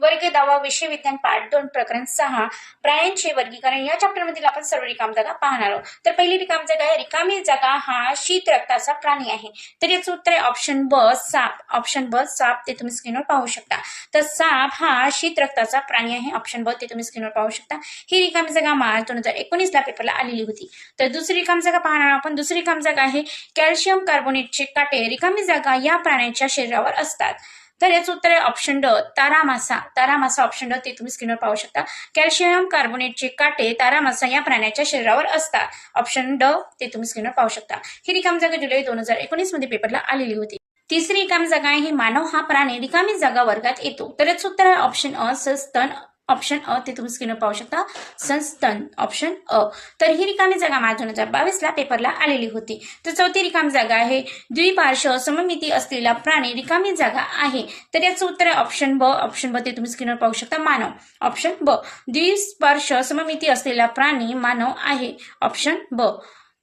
वर्ग 10 विषय विज्ञान पाठ 2 प्रकरण 6 प्राण्यांचे वर्गीकरण या चॅप्टर मधील आपण सर्व रिकाम जागा पाहणार आहोत। तर पहिली रिकाम जागा आहे, रिकामी जागा हा शीत रक्ताचा प्राणी आहे। तर याचं उत्तर आहे ऑप्शन ब साप। ऑप्शन ब साप, ते तुम्ही स्क्रीनवर पाहू शकता। तर साप हा शीत रक्ताचा प्राणी आहे, ऑप्शन ब ते तुम्ही स्क्रीनवर पाहू शकता। ही रिकामी जागा मार्च 2019 ला पेपरला आलेली होती। तर दुसरी रिकाम जागा पाहणार आपण। दुसरी रिकाम जागा आहे, कॅल्शियम कार्बोनेटचे काटे रिकामी जागा या प्राण्याच्या शरीरावर असतात। तर याचं उत्तर आहे ऑप्शन ड तारामासा। तारामासा ऑप्शन ड, ते तुम्ही स्क्रीनवर पाहू शकता। कॅल्शियम कार्बोनेटचे काटे तारामासा या प्राण्याच्या शरीरावर असतात, ऑप्शन ड ते तुम्ही स्क्रीनवर पाहू शकता। ही रिकामी जागा जुलै 2019 मध्ये पेपरला आलेली होती। तिसरी रिकामी जागा आहे, मानव हा प्राणी रिकामी जागा वर्गात येतो। तर याचं उत्तर आहे ऑप्शन अ सस्तन। ऑप्शन अ ते तुम्ही स्क्रीनवर पाहू शकता, संस्तन, ऑप्शन अ। तर ही रिकामी जागा मार्च 2022 ला पेपरला आलेली होती। तर चौथी रिकामी जागा आहे, द्विपार्श्व सममिती असलेला प्राणी रिकामी जागा आहे। तर याचं उत्तर आहे ऑप्शन ब। ऑप्शन ब ते तुम्ही स्क्रीनवर पाहू शकता, मानव, ऑप्शन ब। द्विपार्श्व सममिती असलेला प्राणी मानव आहे, ऑप्शन ब।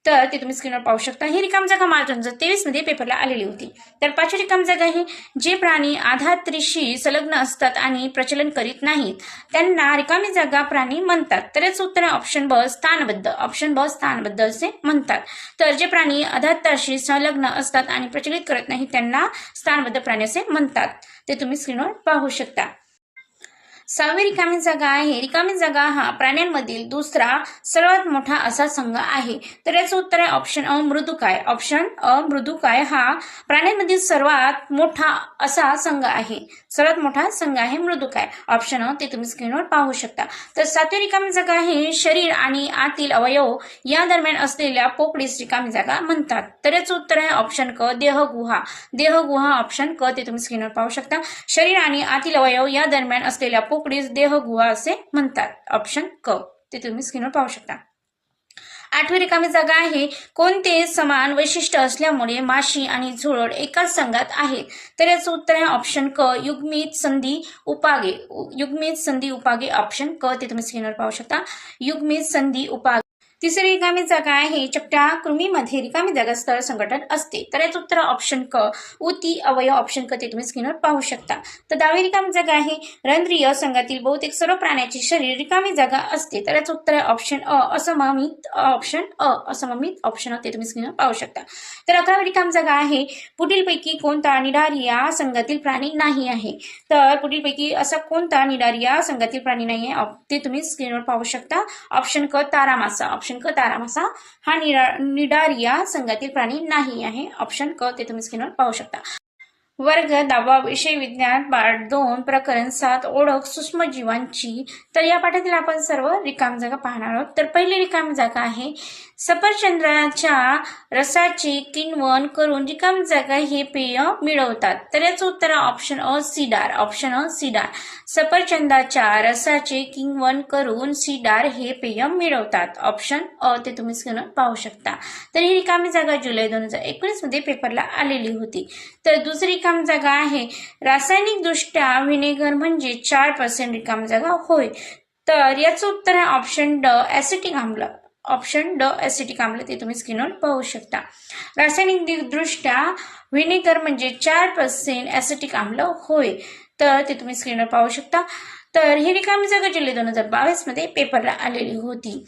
तर ते तुम्ही स्क्रीनवर पाहू शकता। ही रिकाम जागा मार्च 2023 मध्ये पेपरला आलेली होती। तर पाचवी रिकाम जागा आहे, जे प्राणी आधात्रीशी संलग्न असतात आणि प्रचलन करीत नाहीत त्यांना रिकामी जागा प्राणी म्हणतात। तर याचं उत्तर आहे ऑप्शन ब स्थानबद्ध। ऑप्शन ब स्थानबद्ध असे म्हणतात। तर जे प्राणी आधाताशी संलग्न असतात आणि प्रचलित करत नाही त्यांना स्थानबद्ध प्राणी असे म्हणतात, ते तुम्ही स्क्रीनवर पाहू शकता। सहावी रिकामी जागा आहे, रिकामी जागा हा प्राण्यांमधील दुसरा सर्वात मोठा असा संघ आहे। तर याचं उत्तर आहे ऑप्शन अ मृदुकाय। ऑप्शन अ मृदुकाय हा प्राण्यांमधील सर्वात मोठा असा संघ आहे। सर्वात मोठा संघ आहे मृदुकाय, ऑप्शन अ ते तुम्ही स्क्रीनवर पाहू शकता। तर सातवी रिकामी जागा आहे, शरीर आणि आतील अवयव या दरम्यान असलेल्या पोकळीस रिकामी जागा म्हणतात। तर याचं उत्तर आहे ऑप्शन क देहगुहा। देहगुहा, ऑप्शन क ते तुम्ही स्क्रीनवर पाहू शकता। शरीर आणि आतील अवयव या दरम्यान असलेल्या पोकळीस देहगुहा असे म्हणतात, ऑप्शन क ते तुम्ही स्क्रीनवर पाहू शकता। आठवी रिकामी जागा आहे, कोणते समान वैशिष्ट्य असल्यामुळे माशी आणि झुरळ एकाच संघात आहेत। तर याचं उत्तर आहे ऑप्शन क युग्मित संधी उपागे। युग्मित संधी उपागे, ऑप्शन क ते तुम्ही स्क्रीनवर पाहू शकता, युग्मित संधी उपागे। तिसरी रिकामी जागा आहे, चपट्या कृमीमध्ये रिकामी जागा स्थळ संघटन असते। तर याचं उत्तर ऑप्शन क उती अवयव, ऑप्शन क ते तुम्ही स्क्रीनवर पाहू शकता। तर दहावी रिकामी जागा आहे, रंध्रीय संघातील बहुतेक सर्व प्राण्याचे शरीर रिकामी जागा असते। तर याचं उत्तर आहे ऑप्शन अ असममित। ऑप्शन अ असममित, ऑप्शन अ ते तुम्ही स्क्रीनवर पाहू शकता। तर अकरावी रिकामी जागा आहे, पुढीलपैकी कोणता निडारी या संघातील प्राणी नाही आहे। तर पुढीलपैकी असा कोणता निडारी या संघातील प्राणी नाही आहे, ते तुम्ही स्क्रीनवर पाहू शकता, ऑप्शन क तारामासा। ऑप्शन क तारामासा हा निडारिया संघातील प्राणी नाही आहे, ऑप्शन क ते तुम्ही स्क्रीनवर पाहू शकता। वर्ग 10 विषय विज्ञान पाठ 2 प्रकरण 7 ओळख सूक्ष्मजीवांची। तर या पाठातील आपण सर्व रिकाम जागा पाहणार आहोत। तर पहिली रिकाम जागा आहे, सफरचंदाच्या रसाचे किण्वन करून रिकाम जागा हे पेय मिळवतात। तर याचं उत्तर ऑप्शन अ सीडार। ऑप्शन अ सीडार, सफरचंदाच्या रसाचे किण्वन करून सीडार हे पेय मिळवतात, ऑप्शन अ ते तुम्ही स्क्रीनवर पाहू शकता। तर ही रिकामी जागा जुलै 2019 मध्ये पेपरला आलेली होती। तर दुसरी रिकाम जागा आहे, रासायनिक दृष्ट्या व्हिनेगर म्हणजे 4% रिकाम जागा होय। तर याचं उत्तर आहे ऑप्शन ड ऍसिटिक आम्ल। ऑप्शन ड ऍसिटिक आम्ल, ते तुम्ही स्क्रीनवर पाहू शकता। रासायनिक दृष्ट्या व्हिनेगर म्हणजे 4% ऍसिटिक आम्ल होय। तर ते तुम्ही स्क्रीनवर पाहू शकता। तर ही रिकामी जागा जुलै 2022 मध्ये पेपरला आलेली होती।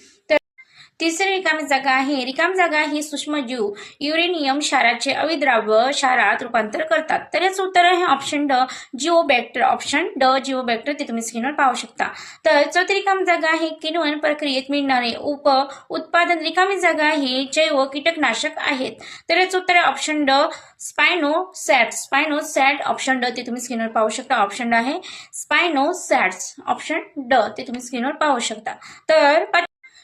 तिसरी रिकामी जागा आहे, रिकामी जागा ही सूक्ष्मजीव युरेनियम क्षाराचे अविद्राव्य क्षारात रूपांतर करतात। तर याचं उत्तर आहे ऑप्शन ड जिओबॅक्टर। ऑप्शन ड जिओबॅक्टर, ते तुम्ही स्क्रीनवर पाहू शकता। तर चौथी रिकामी जागा आहे, किण्वन प्रक्रियेत मिळणारे उत्पादन रिकामी जागा हे जैव कीटकनाशक आहेत। तर याचं उत्तर आहे ऑप्शन ड स्पायनोसॅट। स्पायनोसॅट, ऑप्शन ड ते तुम्ही स्क्रीनवर पाहू शकता, ऑप्शन ड आहे स्पायनोसॅट्स, ऑप्शन ड ते तुम्ही स्क्रीनवर पाहू शकता। तर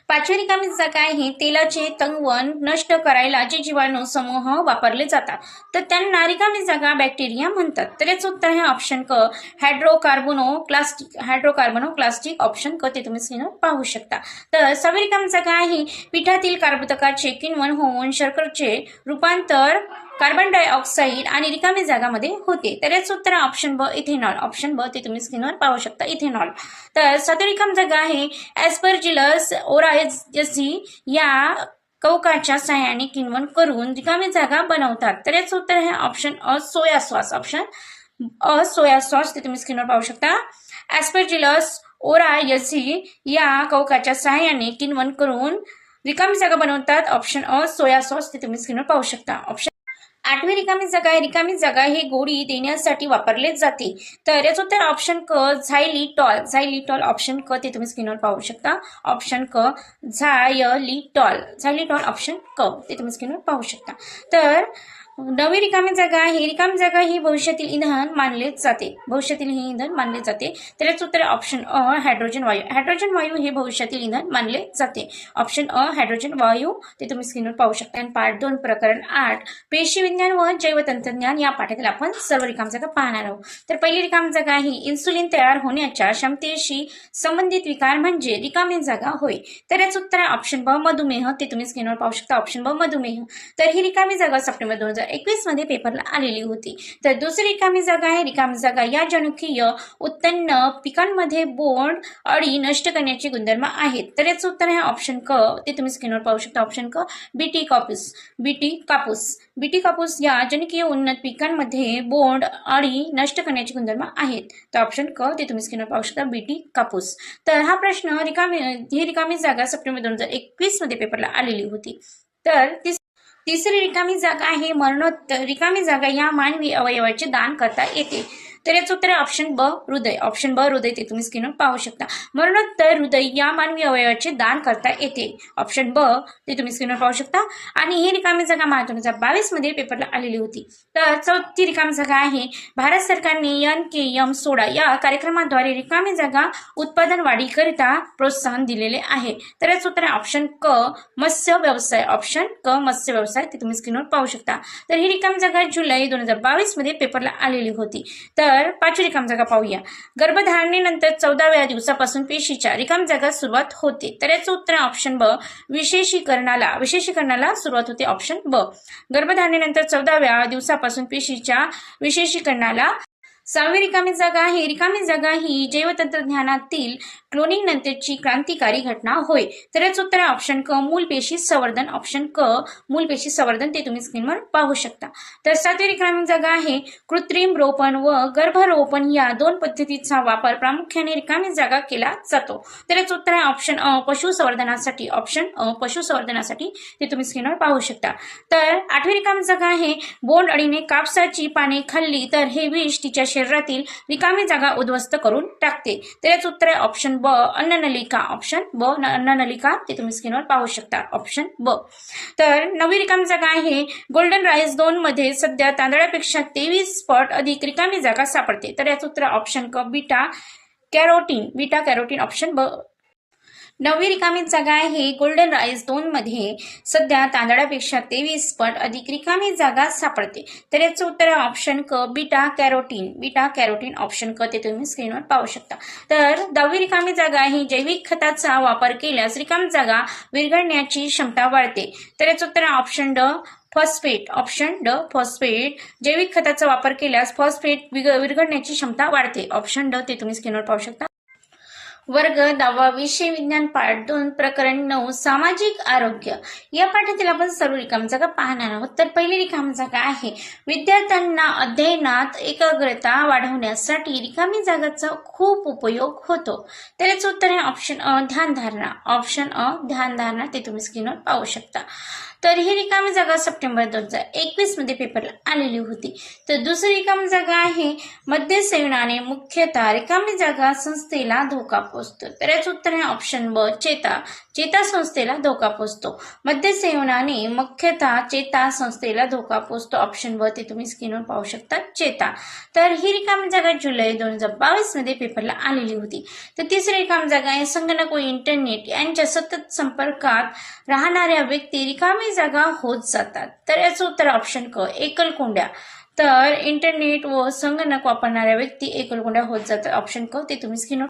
पाचवी रिकामी जागा आहे, तेलाचे तंगवण नष्ट करायला जे जीवाणू समूह वापरले जातात तर त्यांना रिकामी जागा बॅक्टेरिया म्हणतात। तर याचं उत्तर आहे ऑप्शन क हायड्रोकार्बोनोप्लास्टिक। हायड्रोकार्बोनोप्लास्टिक, ऑप्शन क ते तुम्ही स्क्रीनवर पाहू शकता। तर सहावी रिकामी जागा आहे, पिठातील कर्बोदकाचे किण्वन होऊन शर्करेचे रूपांतर कार्बन डायऑक्साईड आणि रिकामी जागामध्ये होते। तर याचं उत्तर ऑप्शन ब इथेनॉल। ऑप्शन ब ते तुम्ही स्क्रीनवर पाहू शकता, इथेनॉल। तर सातवी रिकामी जागा आहे, ऍस्परजिलस ओरायझी या कवकाच्या साहाय्याने किण्वन करून रिकामी जागा बनवतात। तर याचं उत्तर आहे ऑप्शन अ सोया सॉस। ऑप्शन अ सोया सॉस ते तुम्ही स्क्रीनवर पाहू शकता. ॲस्परजिलस ओरायझी या कवकाच्या सहाय्याने किण्वन करून रिकामी जागा बनवतात. ऑप्शन अ सोया सॉस ते तुम्ही स्क्रीनवर पाहू शकता. ऑप्शन 8वी रिकामी जागा आहे. रिकामी जागा हे गोळी देण्यासाठी वापरले जाते. तर याचं उत्तर ऑप्शन क झायलिटॉल. झायलिटॉल ऑप्शन क ते तुम्ही स्क्रीनवर पाहू शकता. ऑप्शन क झायलिटॉल. झायलिटॉल ऑप्शन क ते तुम्ही स्क्रीनवर पाहू शकता. तर 9वी रिकामी जागा आहे. रिकामी जागा ही भविष्यातील इंधन मानले जाते. भविष्यातील हे इंधन मानले जाते. तर याचं उत्तर ऑप्शन अ हायड्रोजन वायू. हायड्रोजन वायू हे भविष्यातील इंधन मानले जाते. ऑप्शन अ हायड्रोजन वायू ते तुम्ही स्क्रीनवर पाहू शकता. आणि पार्ट 2 प्रकरण 8 पेशी विज्ञान व जैवतंत्रज्ञान या पाठातील आपण सर्व रिकामी जागा पाहणार आहोत. तर पहिली रिकामी जागा ही इन्सुलिन तयार होण्याच्या क्षमतेशी संबंधित विकार म्हणजे रिकामी जागा होय. तर याचं उत्तर आहे ऑप्शन ब मधुमेह. ते तुम्ही स्क्रीनवर पाहू शकता. ऑप्शन ब मधुमेह. तर ही रिकामी जागा सप्टेंबर 2021 मध्ये पेपरला आलेली होती. तर दुसरी रिकामी जागा आहे. रिकामी जागा या जनुकीय उत्पन्न पिकांमध्ये बोंड अळी नष्ट करण्याचे गुणधर्म आहेत. तर याचं उत्तर आहे ऑप्शन क. ते तुम्ही स्क्रीनवर पाहू शकता. ऑप्शन क बीटी कापूस. बीटी कापूस. बीटी कापूस या जनुकीय उन्नत पिकांमध्ये बोंड अळी नष्ट करण्याचे गुणधर्म आहेत. तर ऑप्शन क ते तुम्ही स्क्रीनवर पाहू शकता. बीटी कापूस. तर हा प्रश्न ही रिकामी जागा सप्टेंबर 2021 मध्ये पेपरला आलेली होती. तर तिसरी रिकामी जागा आहे मरणोत्तर. रिकामी जागा या मानवी अवयवाचे दान करता येते. तर याचं उत्तर आहे ऑप्शन ब हृदय. ऑप्शन ब हृदय ते तुम्ही स्क्रीनवर पाहू शकता. मरणोत्तर हृदय या मानवी अवयवाचे दान करता येते. ऑप्शन ब ते तुम्ही स्क्रीनवर पाहू शकता. आणि ही रिकामी जागा मार्च 2022 मध्ये पेपरला आलेली होती. तर चौथी रिकामी जागा आहे. भारत सरकारने NKM16 या कार्यक्रमाद्वारे रिकामी जागा उत्पादन वाढीकरिता प्रोत्साहन दिलेले आहे. तर याचं उत्तर आहे ऑप्शन क मत्स्य व्यवसाय. ऑप्शन क मत्स्य व्यवसाय ते तुम्ही स्क्रीनवर पाहू शकता. तर ही रिकामी जागा जुलै 2022 मध्ये पेपरला आलेली होती. तर पाचवी रिकामी जागा पाहूया. गर्भधारणेनंतर 14व्या दिवसापासून पेशीच्या रिकामी जागा सुरुवात होते. तर याचं उत्तर ऑप्शन ब विशेषीकरणाला सुरुवात होते. ऑप्शन ब गर्भधारणेनंतर 14व्या दिवसापासून पेशीच्या विशेषीकरणाला. 6वी रिकामी जागा आहे. रिकामी जागा ही जैवतंत्रज्ञानातील क्लोनिंग नंतरची क्रांतिकारी घटना होय. तर याचं उत्तर आहे ऑप्शन क मूलपेशी संवर्धन. ऑप्शन क मूलपेशी संवर्धन ते तुम्ही स्क्रीनवर पाहू शकता. तर 7वी रिकामी जागा आहे. कृत्रिम रोपण व गर्भरोपण या दोन पद्धतीचा वापर प्रामुख्याने रिकामी जागा केला जातो. तर याचं उत्तर आहे ऑप्शन अ पशुसंवर्धनासाठी. ऑप्शन अ पशुसंवर्धनासाठी ते तुम्ही स्क्रीनवर पाहू शकता. तर 8वी रिकामी जागा आहे. बोंड अळीने कापसाची पाने खाल्ली तर हे विष तिच्या शरीरातील रिकामी जागा उद्ध्वस्त करून टाकते. तर याचं उत्तर आहे ऑप्शन ब अन्ननलिका. ऑप्शन ब अन्ननलिका ते तुम्ही स्क्रीनवर पाहू शकता. ऑप्शन ब. तर 9वी रिकामी जागा आहे. गोल्डन राईस 2 मध्ये सध्या तांदळापेक्षा 23 पट अधिक रिकामी जागा सापडते. तर याचं उत्तर ऑप्शन क beta carotene. Beta carotene option ब. 9वी रिकामी जागा आहे. गोल्डन राईस 2 मध्ये सध्या तांदळापेक्षा 23 पट अधिक रिकामी जागा सापडते. तर याचं उत्तर आहे ऑप्शन क beta carotene. Beta carotene option क ते तुम्ही स्क्रीनवर पाहू शकता. तर 10वी रिकामी जागा आहे. जैविक खताचा वापर केल्यास रिकामी जागा विरघळण्याची क्षमता वाढते. तर याचं उत्तर आहे ऑप्शन ड फॉस्फेट. ऑप्शन ड फॉस्फेट. जैविक खताचा वापर केल्यास फॉस्फेट विरघळण्याची क्षमता वाढते. ऑप्शन ड ते तुम्ही स्क्रीनवर पाहू शकता. वर्ग 10वा विषय विज्ञान पार्ट 2 प्रकरण 9 सामाजिक आरोग्य या पाठातील आपण सर्व रिकामी जागा पाहणार आहोत. तर पहिली रिकामी जागा आहे. विद्यार्थ्यांना अध्ययनात एकाग्रता वाढवण्यासाठी रिकामी जागाचा खूप उपयोग होतो. तर याचं उत्तर आहे ऑप्शन अ ध्यानधारणा. ऑप्शन अ ध्यानधारणा ते तुम्ही स्क्रीनवर पाहू शकता. तर ही रिकामी जागा सप्टेंबर 2021 मध्ये पेपरला आलेली होती. तर दुसरी रिकामी जागा आहे. मद्यसेवनाने मुख्यतः रिकामी जागा संस्थेला धोका पोहोचतो. तर याचं उत्तर आहे ऑप्शन ब चेता. चेता संस्थेला धोका पोहोचतो. मद्यसेवनाने मुख्यतः चेता संस्थेला धोका पोहोचतो. ऑप्शन ब ते तुम्ही स्क्रीनवर पाहू शकता. चेता. तर ही रिकामी जागा जुलै 2022 मध्ये पेपरला आलेली होती. तर तिसरी रिकामी जागा आहे. संगणक व इंटरनेट यांच्या सतत संपर्कात राहणाऱ्या व्यक्ती रिकामी जागा होत जातात. तर याचं उत्तर ऑप्शन क एकलकोंड्या. तर इंटरनेट व संगणक वापरणाऱ्या व्यक्ती एकलकोंड्या होत जातात. ऑप्शन क ते तुम्ही स्क्रीनवर.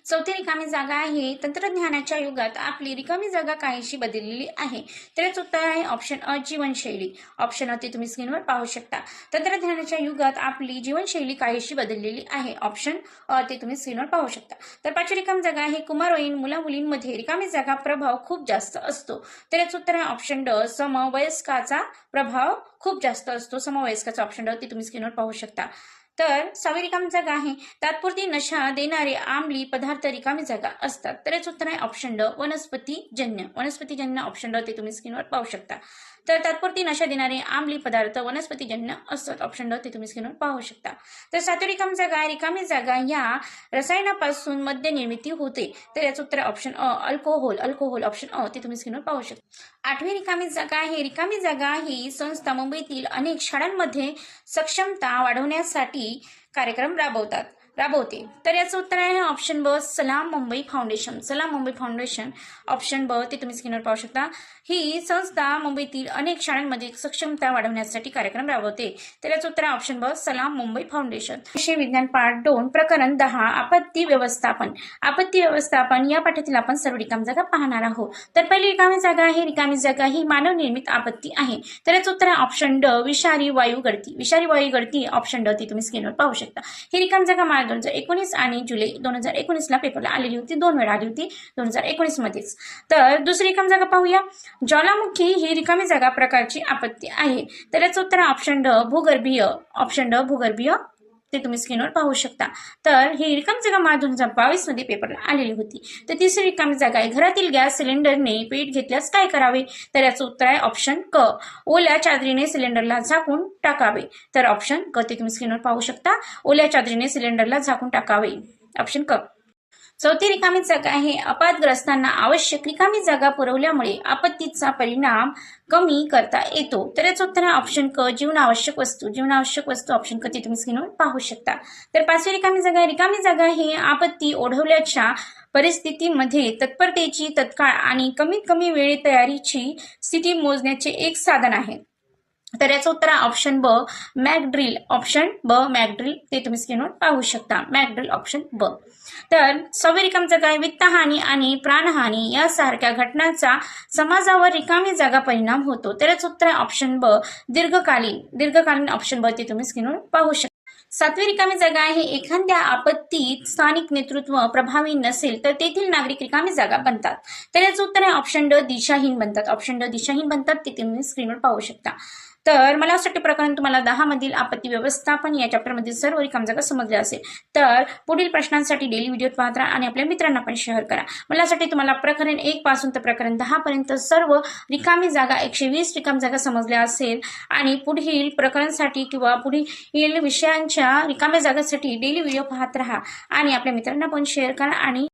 चौथी रिकामी जागा आहे. तंत्रज्ञानाच्या युगात आपली रिकामी जागा काहीशी बदललेली आहे. तर याचं उत्तर आहे ऑप्शन अ जीवनशैली. ऑप्शन अ ते तुम्ही स्क्रीनवर पाहू शकता. तंत्रज्ञानाच्या युगात आपली जीवनशैली काहीशी बदललेली आहे. ऑप्शन अ ते तुम्ही स्क्रीनवर पाहू शकता. तर पाचवी रिकामी जागा आहे. कुमारवयीन मुला-मुलींमध्ये रिकामी जागा प्रभाव खूप जास्त असतो. तर याचं उत्तर आहे ऑप्शन ड समवयस्काचा प्रभाव खूप जास्त असतो. समवयस्काचा ऑप्शन ड ते तुम्ही स्क्रीनवर पाहू शकता. तर 6वी रिकामी जागा आहे तात्पुरती नशा देणारे आम्ली पदार्थ रिकामी जागा असतात. तर याचं उत्तर आहे ऑप्शन ड वनस्पतीजन्य. वनस्पतीजन्य ऑप्शन ड ते तुम्ही स्क्रीनवर पाहू शकता. तर तात्पुरती नशा देणारे आम्ली पदार्थ वनस्पतीजन्य असतात. ऑप्शन ड ते तुम्ही स्क्रीनवर पाहू शकता. तर 7वी रिकामी जागा आहे रिकामी जागा या रसायनापासून मद्य निर्मिती होते. तर याचं उत्तर आहे option a alcohol. Alcohol option अ ते तुम्ही स्क्रीनवर पाहू शकता. 8वी रिकामी जागा आहे रिकामी जागा ही संस्था मुंबईतील अनेक शाळांमध्ये सक्षमता वाढवण्यासाठी कार्यक्रम राबवते. तर याचं उत्तर आहे ऑप्शन ब सलाम मुंबई फाउंडेशन. सलाम मुंबई फाउंडेशन ऑप्शन ब ते तुम्ही स्क्रीनवर पाहू शकता. ही संस्था मुंबईतील अनेक शाळांमध्ये सक्षमता वाढवण्यासाठी कार्यक्रम राबवते. तर याचं उत्तर आहे ऑप्शन ब सलाम मुंबई फाउंडेशन. विषय विज्ञान पाठ 2 प्रकरण 10 आपत्ती व्यवस्थापन. आपत्ती व्यवस्थापन या पाठातील आपण सर्व रिकामी जागा पाहणार आहोत. तर पहिली रिकामी जागा आहे रिकामी जागा ही मानव निर्मित आपत्ती आहे. तर याचं उत्तर आहे ऑप्शन ड विषारी वायू गळती. विषारी वायू गळती ऑप्शन ड ती तुम्ही स्क्रीनवर पाहू शकता. ही रिकामी जागा मार्च 2019 आणि जुलै 2019 पेपरला आलेली होती. 2 वेळा आली होती 2019 मध्येच. तर दुसरी रिकामी जागा पाहूया. ज्वालामुखी ही रिकामी जागा प्रकारची आपत्ती आहे. तर याचं उत्तर आहे ऑप्शन ड भूगर्भीय. ऑप्शन ड भूगर्भीय ते तुम्ही स्क्रीनवर पाहू शकता. तर ही रिकामी जागा मार्च 2022 मध्ये पेपरला आलेली होती. तर तिसरी रिकामी जागा आहे घरातील गॅस सिलेंडरने पेट घेतल्यास काय करावे. तर याचं उत्तर आहे ऑप्शन क ओल्या चादरीने सिलेंडरला झाकून टाकावे. तर ऑप्शन क ते तुम्ही स्क्रीनवर पाहू शकता. ओल्या चादरीने सिलेंडरला झाकून टाकावे ऑप्शन क. चौथी रिकामी जागा आहे अपघातग्रस्तांना आवश्यक रिकामी जागा पुरवल्यामुळे आपत्तीचा परिणाम कमी करता येतो. तर याचं उत्तर आहे ऑप्शन क जीवनावश्यक वस्तू. जीवनावश्यक वस्तू ऑप्शन क ते तुम्ही स्क्रीनवर पाहू शकता. तर 5वी रिकामी जागा आहे रिकामी जागा ही आपत्ती ओढवल्याच्या परिस्थितीमध्ये तत्परतेची तत्काळ आणि कमीत कमी वेळेत तयारीची स्थिती मोजण्याचे एक साधन आहे. तर याचं उत्तर आहे ऑप्शन ब मॅकड्रिल. ऑप्शन ब मॅकड्रिल ते तुम्ही स्क्रीनवर पाहू शकता. मॅकड्रिल ऑप्शन ब. तर 6वी रिकामी जागा आहे वित्तहानी आणि प्राणहानी यासारख्या घटनांचा समाजावर रिकामी जागा परिणाम होतो. तर याचं उत्तर आहे ऑप्शन ब दीर्घकालीन ऑप्शन ब ते तुम्ही स्क्रीनवर पाहू शकता. 7वी रिकामी जागा आहे एखाद्या आपत्तीत स्थानिक नेतृत्व प्रभावी नसेल तर तेथील नागरिक रिकामी जागा बनतात. तर याचं उत्तर आहे ऑप्शन ड दिशाहीन बनतात. ऑप्शन ड दिशाहीन बनतात ते तुम्ही स्क्रीनवर पाहू शकता. तर मला असं वाटतं प्रकरण तुम्हाला 10 मधील आपत्ती व्यवस्थापन या चॅप्टरमधील सर्व रिकामी जागा समजल्या असेल. तर पुढील प्रश्नांसाठी डेली व्हिडिओ पाहत राहा आणि आपल्या मित्रांना पण शेअर करा. मला असं वाटतं तुम्हाला प्रकरण 1 पासून तर प्रकरण 10 पर्यंत सर्व रिकामी जागा 120 रिकामी जागा समजल्या असेल आणि पुढील प्रकरणासाठी किंवा पुढील विषयांच्या रिकाम्या जागांसाठी डेली व्हिडिओ पाहत राहा आणि आपल्या मित्रांना पण शेअर करा आणि